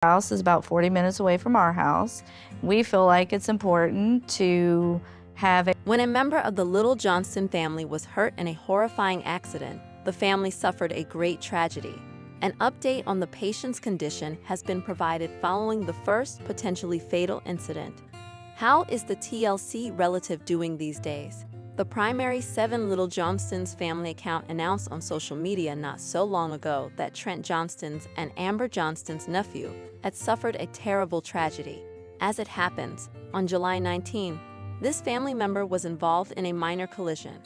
house is about 40 minutes away from our house. We feel like it's important to have a... When a member of the Little Johnston family was hurt in a horrifying accident, the family suffered a great tragedy. An update on the patient's condition has been provided following the first potentially fatal incident. How is the TLC relative doing these days? The primary 7 Little Johnston's family account announced on social media not so long ago that Trent Johnston's and Amber Johnston's nephew had suffered a terrible tragedy. As it happens, on July 19, this family member was involved in a minor collision.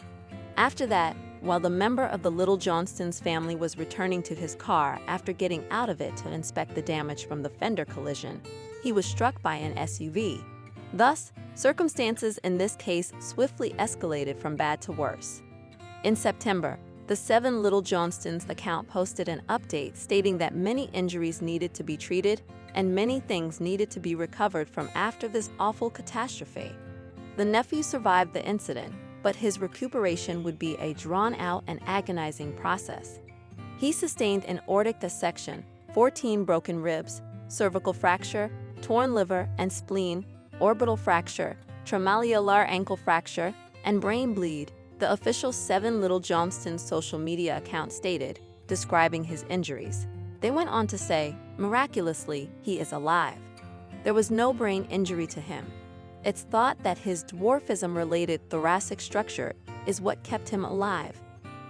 After that, while the member of the Little Johnston's family was returning to his car after getting out of it to inspect the damage from the fender collision, he was struck by an SUV. Thus, circumstances in this case swiftly escalated from bad to worse. In September, the 7 Little Johnston's account posted an update stating that many injuries needed to be treated and many things needed to be recovered from after this awful catastrophe. The nephew survived the incident, but his recuperation would be a drawn-out and agonizing process. He sustained an aortic dissection, 14 broken ribs, cervical fracture, torn liver and spleen, orbital fracture, tromalialar ankle fracture, and brain bleed, the official 7 Little Johnston's social media account stated, describing his injuries. They went on to say, miraculously, he is alive. There was no brain injury to him. It's thought that his dwarfism-related thoracic structure is what kept him alive.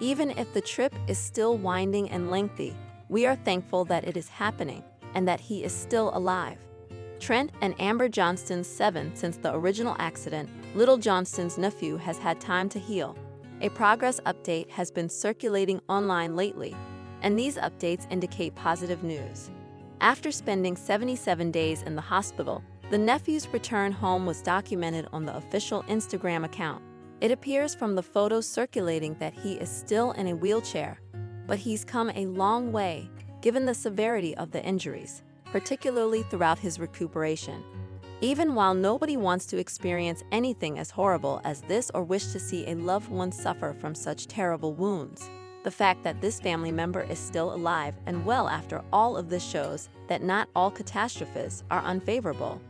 Even if the trip is still winding and lengthy, we are thankful that it is happening and that he is still alive. Trent and Amber Johnston's 7 since the original accident, Little Johnston's nephew has had time to heal. A progress update has been circulating online lately, and these updates indicate positive news. After spending 77 days in the hospital, the nephew's return home was documented on the official Instagram account. It appears from the photos circulating that he is still in a wheelchair, but he's come a long way, given the severity of the injuries, particularly throughout his recuperation. Even while nobody wants to experience anything as horrible as this or wish to see a loved one suffer from such terrible wounds, the fact that this family member is still alive and well after all of this shows that not all catastrophes are unfavorable.